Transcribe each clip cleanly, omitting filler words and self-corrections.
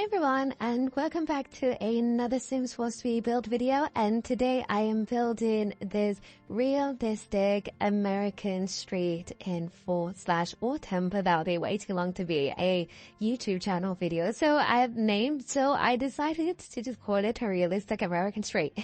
everyone, and welcome back to another Sims 4 Speed build video. And today I am building this realistic American street in 4/autumn, but that'll be way too long to be a YouTube channel video. So I decided to just call it a realistic American street.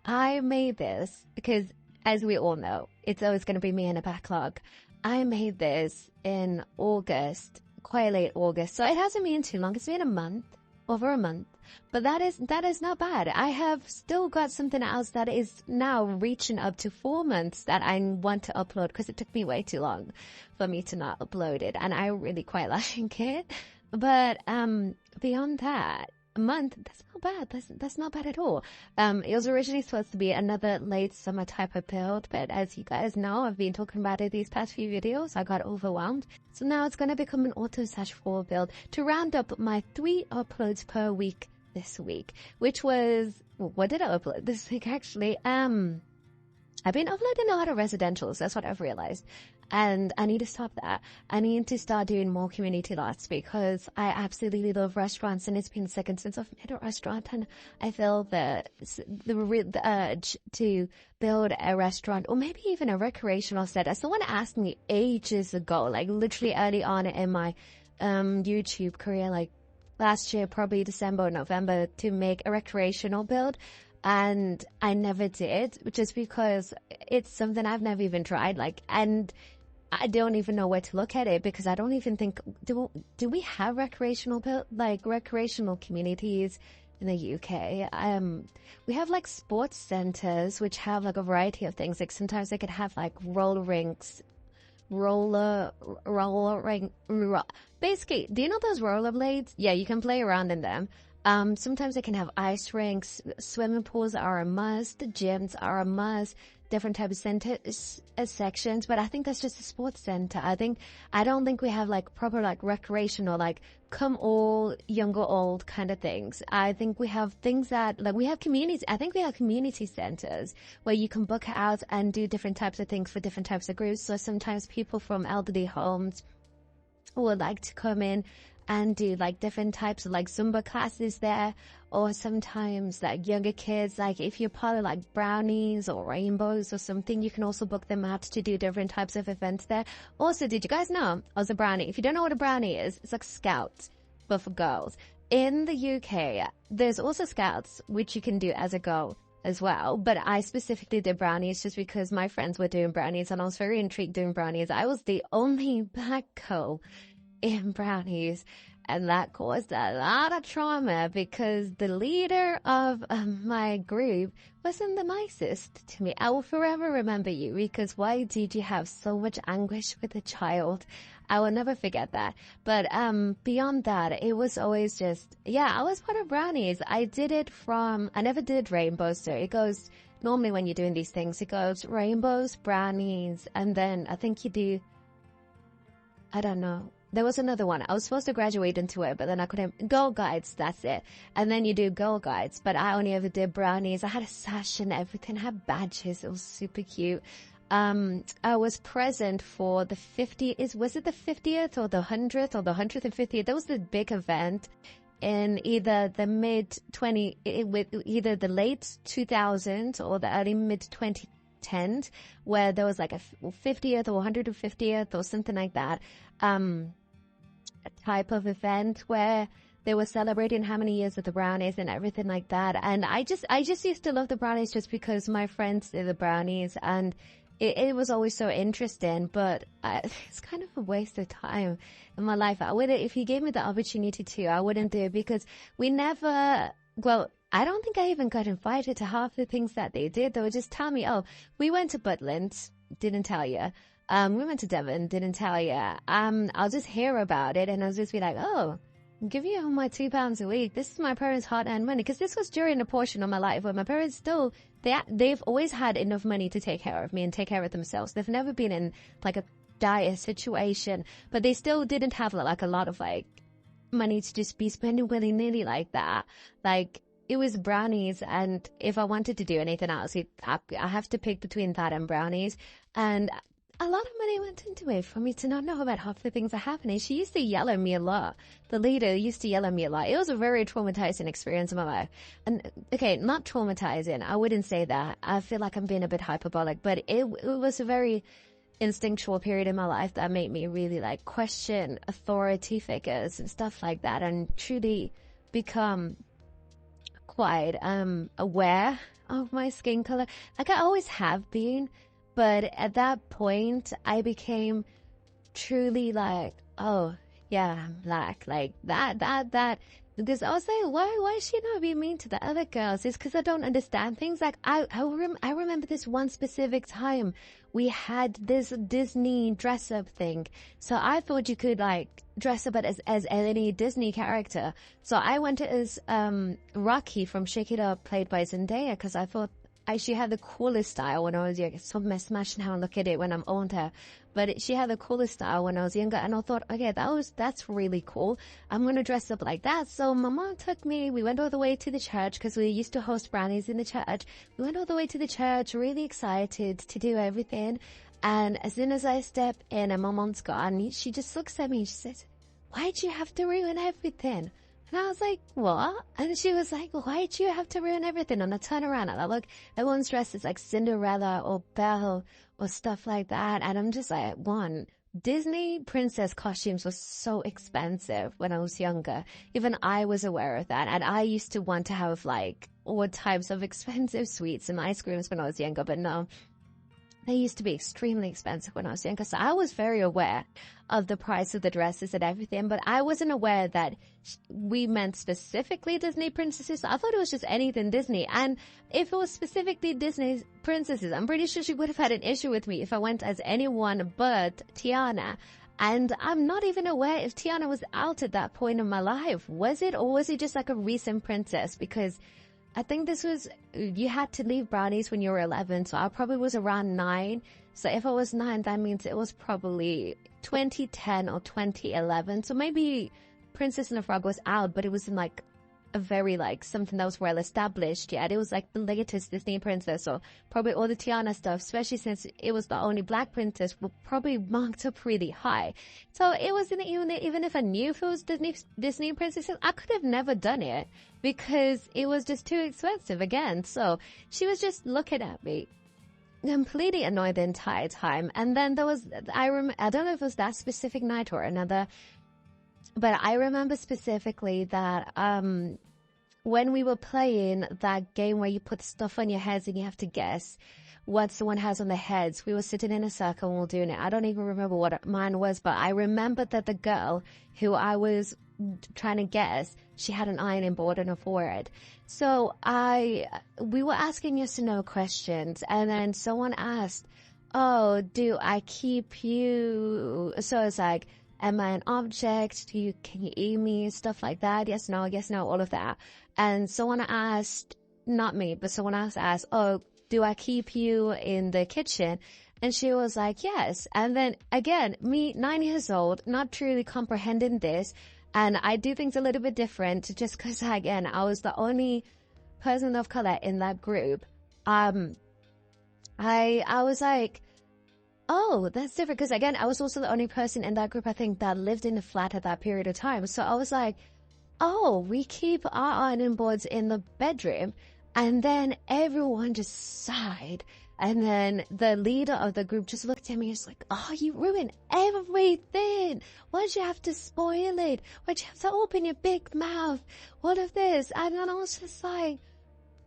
I made this because, as we all know, it's always going to be me in a backlog. I made this in August. Quite late August, so it hasn't been too long. It's been a month, over a month, but that is not bad. I have still got something else that is now reaching up to 4 months that I want to upload because it took me way too long for me to not upload it, and I really quite like it. But beyond that, a month, that's not bad. That's not bad at all. It was originally supposed to be another late summer type of build, but as you guys know, I've been talking about it these past few videos. I got overwhelmed. So now it's going to become an auto/4 build to round up my 3 uploads per week this week, which was, what did I upload this week actually? I've been uploading a lot of residentials. That's what I've realized. And I need to stop that. I need to start doing more community lots because I absolutely love restaurants, and it's been a second since I've made a restaurant, and I feel the urge to build a restaurant or maybe even a recreational set. Someone asked me ages ago, like literally early on in my YouTube career, like last year, probably December or November, to make a recreational build. And I never did, just because it's something I've never even tried, and I don't even know where to look at it because I don't even think, do we have recreational communities in the UK? We have like sports centers, which have like a variety of things. Like sometimes they could have like roller rinks, basically, do you know those rollerblades? Yeah, you can play around in them. Sometimes they can have ice rinks, swimming pools are a must, gyms are a must, different types of centers, sections, but I think that's just a sports center. I don't think we have like proper like recreational, like come all, young or old kind of things. I think we have things that, like we have communities, I think we have community centers where you can book out and do different types of things for different types of groups. So sometimes people from elderly homes would like to come in and do like different types of like Zumba classes there, or sometimes like younger kids, like if you're part of like brownies or rainbows or something, you can also book them out to do different types of events there. Also, did you guys know I was a brownie? If you don't know what a brownie is, it's like scouts, but for girls. In the UK, there's also scouts, which you can do as a girl as well, but I specifically did brownies just because my friends were doing brownies and I was very intrigued doing brownies. I was the only black girl in brownies, and that caused a lot of trauma because the leader of my group wasn't the nicest to me. I will forever remember you because why did you have so much anguish with a child? I will never forget that. But beyond that, it was always just, yeah, I was part of brownies. I never did rainbows, so it goes, normally when you're doing these things, it goes rainbows, brownies, and then I think you do, I don't know. There was another one. I was supposed to graduate into it, but then I couldn't. Girl Guides, that's it. And then you do Girl Guides, but I only ever did brownies. I had a sash and everything, I had badges. It was super cute. I was present for the 50th, was it the 50th or the 100th or the 150th? That was the big event in either the either the late 2000s or the early mid 2010s, where there was like a 50th or 150th or something like that. Type of event where they were celebrating how many years of the brownies and everything like that. And I just used to love the brownies just because my friends did the brownies, and it was always so interesting, but it's kind of a waste of time in my life. If you gave me the opportunity to, I wouldn't do it because I don't think I even got invited to half the things that they did. They would just tell me, oh, we went to Butland, didn't tell you. We went to Devon, didn't tell you. I'll just hear about it and I'll just be like, oh, I'll give you my £2 a week. This is my parents' hard-earned money. Because this was during a portion of my life where my parents still, they've always had enough money to take care of me and take care of themselves. They've never been in like a dire situation, but they still didn't have like a lot of like money to just be spending willy-nilly like that. Like, it was brownies, and if I wanted to do anything else, I have to pick between that and brownies. And a lot of money went into it for me to not know about half the things that are happening. She used to yell at me a lot. The leader used to yell at me a lot. It was a very traumatizing experience in my life. And okay, not traumatizing. I wouldn't say that. I feel like I'm being a bit hyperbolic, but it was a very instinctual period in my life that made me really like question authority figures and stuff like that, and truly become quite aware of my skin color. Like I always have been, but at that point I became truly like, oh yeah, I'm black, like that. Because I was like, why should she not be mean to the other girls? It's because I don't understand things. Like I remember this one specific time we had this Disney dress up thing. So I thought you could like dress up as any Disney character. So I went as Rocky from Shake It Up, played by Zendaya, because I thought she had the coolest style when I was young. So smash now and look at it when I'm older. But she had the coolest style when I was younger, and I thought, okay, that's really cool. I'm going to dress up like that. So my mom took me, we went all the way to the church, because we used to host brownies in the church. We went all the way to the church, really excited to do everything. And as soon as I step in and my mom's gone, she just looks at me and she says, why'd you have to ruin everything? And I was like, what? And she was like, why'd you have to ruin everything? And I turn around and I look, everyone's dressed as like Cinderella or Belle or stuff like that. And I'm just like, one, Disney princess costumes were so expensive when I was younger. Even I was aware of that. And I used to want to have like all types of expensive sweets and ice creams when I was younger. But no, they used to be extremely expensive when I was younger. So I was very aware of the price of the dresses and everything, but I wasn't aware that we meant specifically Disney princesses. So I thought it was just anything Disney. And if it was specifically Disney princesses, I'm pretty sure she would have had an issue with me if I went as anyone but Tiana. And I'm not even aware if Tiana was out at that point in my life. Was it, or was it just like a recent princess? Because I think this was, you had to leave brownies when you were 11, so I probably was around 9. So if I was 9, that means it was probably 2010 or 2011. So maybe Princess and the Frog was out, but it was in like a very like something that was well established yet. It was like the latest Disney princess, so probably all the Tiana stuff, especially since it was the only black princess, were probably marked up really high. So it wasn't even if I knew if it was Disney princesses, I could have never done it because it was just too expensive again. So she was just looking at me completely annoyed the entire time. And then there was, I don't know if it was that specific night or another, but I remember specifically that when we were playing that game where you put stuff on your heads and you have to guess what someone has on their heads, we were sitting in a circle and we were doing it. I don't even remember what mine was, but I remember that the girl who I was trying to guess, she had an ironing board on her forehead. So we were asking yes and no questions, and then someone asked, oh, do I keep you? So it's like, am I an object? Can you eat me? Stuff like that. Yes, no, all of that. And someone asked, not me, but someone else asked, oh, do I keep you in the kitchen? And she was like, yes. And then again, me, 9 years old, not truly comprehending this. And I do things a little bit different just because, again, I was the only person of color in that group. I was like, oh, that's different. Because again, I was also the only person in that group, I think, that lived in a flat at that period of time. So I was like, oh, we keep our ironing boards in the bedroom. And then everyone just sighed. And then the leader of the group just looked at me and was like, oh, you ruined everything. Why'd you have to spoil it? Why'd you have to open your big mouth? What of this? And then I was just like,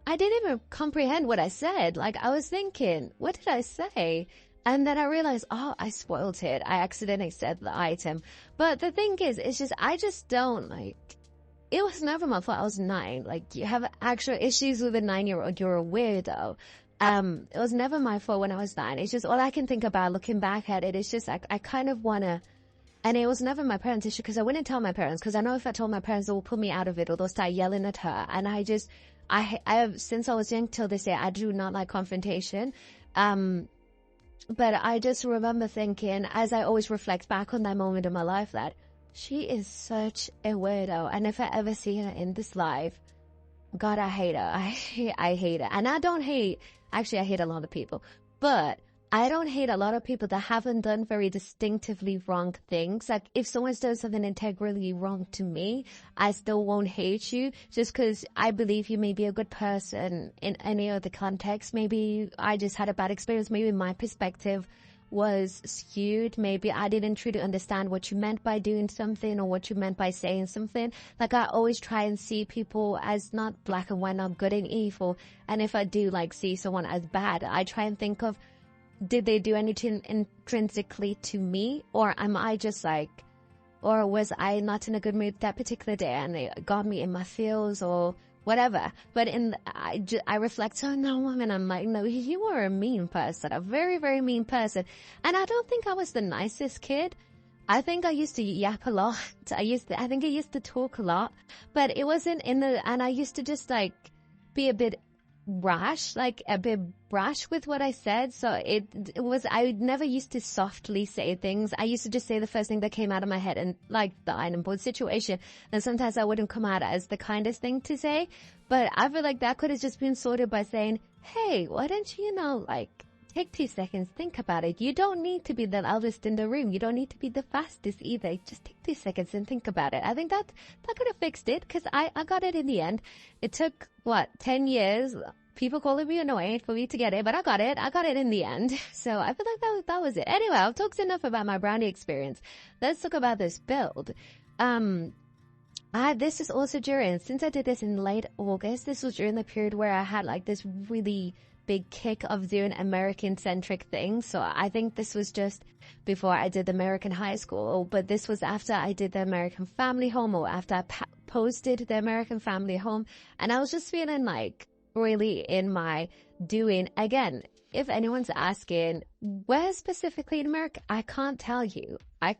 I didn't even comprehend what I said. Like, I was thinking, what did I say? And then I realized, oh, I spoiled it. I accidentally said the item. But the thing is, it's just, I just don't like, it was never my fault. I was 9. Like, you have actual issues with a 9-year-old, you're a weirdo. It was never my fault when I was 9. It's just all I can think about looking back at it. It's just like, I kind of want to, and it was never my parents' issue because I wouldn't tell my parents, because I know if I told my parents, they will put me out of it or they'll start yelling at her. And I have, since I was young till this day, I do not like confrontation. But I just remember thinking, as I always reflect back on that moment in my life, that she is such a weirdo. And if I ever see her in this life, God, I hate her. I hate her. And I don't hate, actually, I hate a lot of people. But I don't hate a lot of people that haven't done very distinctively wrong things. Like, if someone's done something integrally wrong to me, I still won't hate you just because I believe you may be a good person in any other context. Maybe I just had a bad experience. Maybe my perspective was skewed. Maybe I didn't truly understand what you meant by doing something or what you meant by saying something. Like, I always try and see people as not black and white, not good and evil. And if I do like see someone as bad, I try and think of, did they do anything intrinsically to me, or am I just like, or was I not in a good mood that particular day and it got me in my feels or whatever? But I reflect on that woman. I'm like, no, you were a mean person, a very, very mean person. And I don't think I was the nicest kid. I think I used to yap a lot. I think I used to talk a lot, but it wasn't and I used to just like be a bit brash with what I said. So I never used to softly say things. I used to just say the first thing that came out of my head, and like the iron board situation. And sometimes I wouldn't come out as the kindest thing to say, but I feel like that could have just been sorted by saying, hey, why don't you, like, take 2 seconds, think about it. You don't need to be the loudest in the room. You don't need to be the fastest either. Just take 2 seconds and think about it. I think that could have fixed it, because I got it in the end. It took, 10 years, people calling me annoying for me to get it, but I got it in the end. So I feel like that was it. Anyway, I've talked enough about my brownie experience. Let's talk about this build. This is also since I did this in late August, this was during the period where I had like this really big kick of doing American-centric things. So I think this was just before I did the American high school, but this was after I did the American family home, or after I posted the American family home. And I was just feeling like really in my doing. Again, if anyone's asking where specifically in America, I can't tell you. I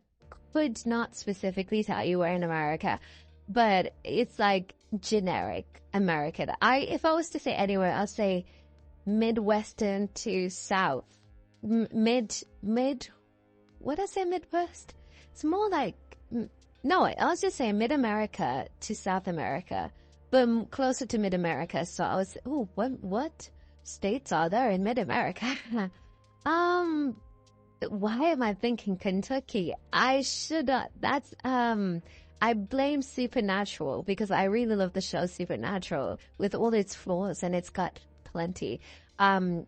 could not specifically tell you where in America, but it's like generic American. If I was to say anywhere, I'll say Midwestern to South. What did I say, Midwest? It's more like, no, I was just saying Mid-America to South America, but closer to Mid-America. So I was, what states are there in Mid-America? Why am I thinking Kentucky? I should not. I blame Supernatural, because I really love the show Supernatural with all its flaws, and it's got plenty. I'm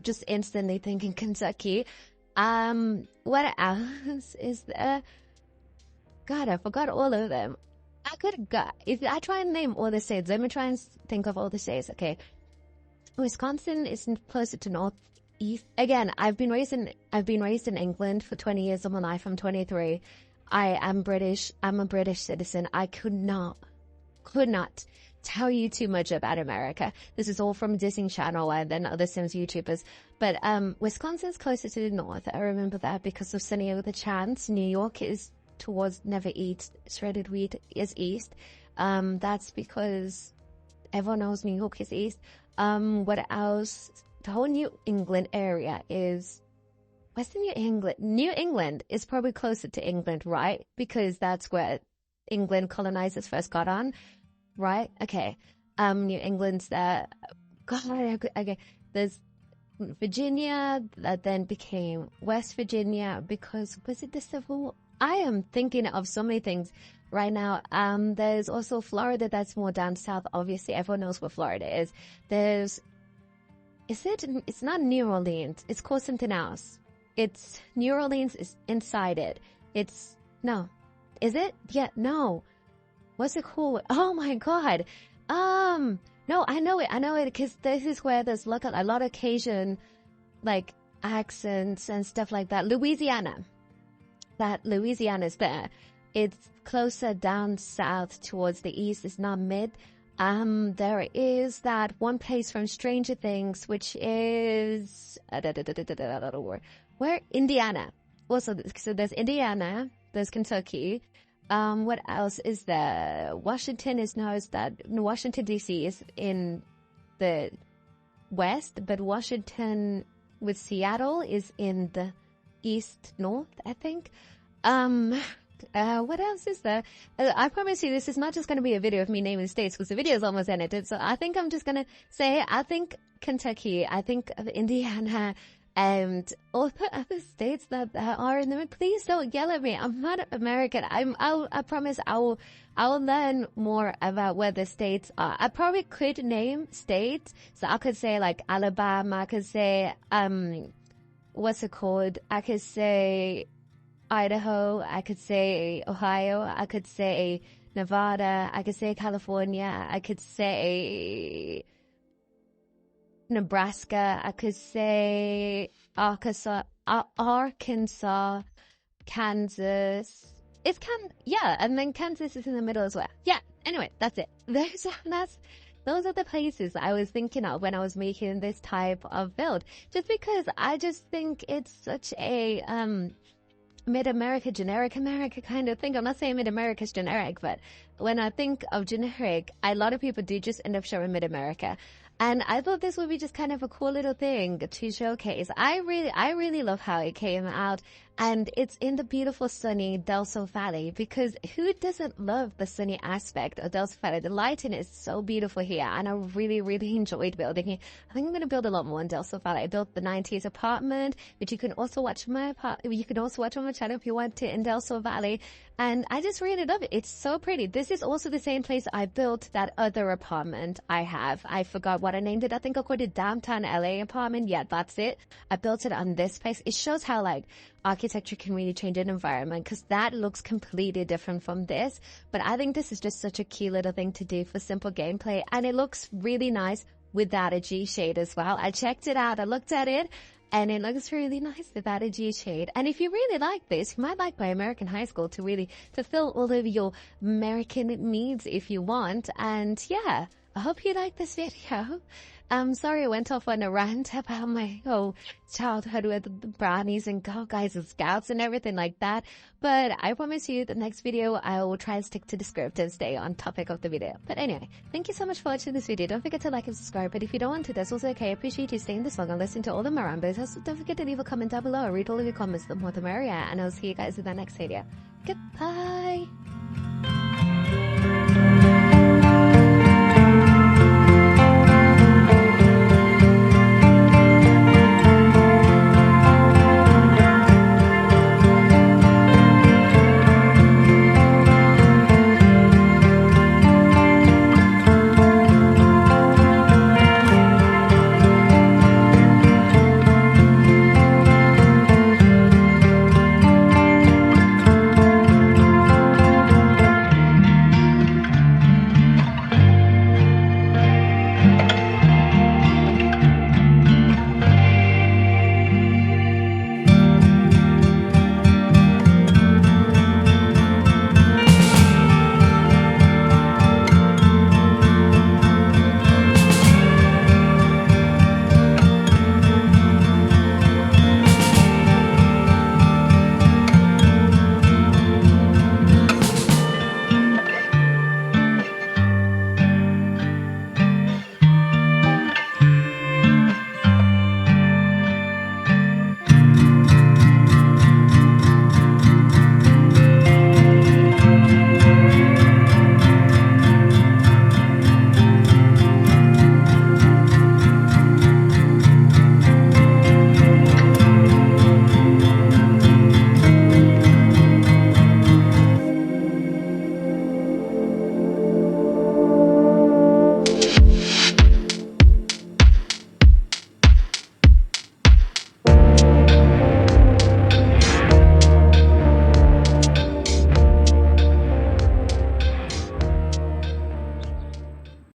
just instantly thinking Kentucky. What else is there? God, I forgot all of them. I could got, if I try and name all the states, let me try and think of all the states. Okay. Wisconsin is closer to northeast. Again, I've been raised in England for 20 years of my life. I'm 23. I am British. I'm a British citizen. I could not tell you too much about America. This is all from Disney Channel and then other Sims YouTubers. But Wisconsin's closer to the north. I remember that because of Sunny with a Chance. New York is towards never eats shredded wheat is east. That's because everyone knows New York is east. What else? The whole New England area is Western New England. New England is probably closer to England, right? Because that's where England colonizers first got on, right? Okay. New England's there. God, okay. There's Virginia that then became West Virginia because, was it the Civil War? I am thinking of so many things right now. There's also Florida that's more down south. Obviously, everyone knows where Florida is. It's not New Orleans. It's called something else. It's New Orleans is inside it. No. Is it? Yeah, no. What's it called? Oh my God. No, I know it because this is where there's like a lot of Cajun, like, accents and stuff like that. Louisiana is there. It's closer down south towards the east. It's not mid. There is that one place from Stranger Things, which is where Indiana. Also, so there's Indiana, there's Kentucky. What else is there? Washington Washington DC is in the west, but Washington with Seattle is in the east north, I think. What else is there? I promise you this is not just going to be a video of me naming states because the video is almost edited. So I think I'm just going to say, I think Kentucky, I think Indiana, and all the other states that are in the, please don't yell at me. I'm not American. I promise I'll learn more about where the states are. I probably could name states. So I could say like Alabama. I could say, what's it called? I could say Idaho. I could say Ohio. I could say Nevada. I could say California. I could say Nebraska. I could say Arkansas, Kansas. Yeah, and then Kansas is in the middle as well. Yeah, anyway, that's it. Those are the places I was thinking of when I was making this type of build. Just because I just think it's such a mid-America, generic America kind of thing. I'm not saying mid-America is generic, but when I think of generic, a lot of people do just end up showing mid-America. And I thought this would be just kind of a cool little thing to showcase. I really love how it came out. And it's in the beautiful sunny Del Sol Valley, because who doesn't love the sunny aspect of Del Sol Valley? The lighting is so beautiful here, and I really enjoyed building it. I think I'm going to build a lot more in Del Sol Valley. I built the 90s apartment, which you can also watch on my channel if you want to, in Del Sol Valley. And I just really love it. It's so pretty. This is also the same place I built that other apartment I have. I forgot what I named it. I think I called it Downtown LA apartment. Yeah, that's it. I built it on this place. It shows how like architecture can really change an environment, because that looks completely different from this. But I think this is just such a key little thing to do for simple gameplay, and it looks really nice without a G shade as well. I checked it out. I looked at it, and it looks really nice without a G shade. And if you really like this, you might like my American High School to really fulfill all of your American needs if you want. And yeah, I hope you like this video. I'm sorry I went off on a rant about my whole childhood with the brownies and Girl Guides and Scouts and everything like that. But I promise you the next video I will try and stick to the script and stay on topic of the video. But anyway, thank you so much for watching this video. Don't forget to like and subscribe. But if you don't want to, that's also okay. I appreciate you staying this long and listening to all the Marambas. Also, don't forget to leave a comment down below. I read all of your comments, the more the merrier. And I'll see you guys in the next video. Goodbye.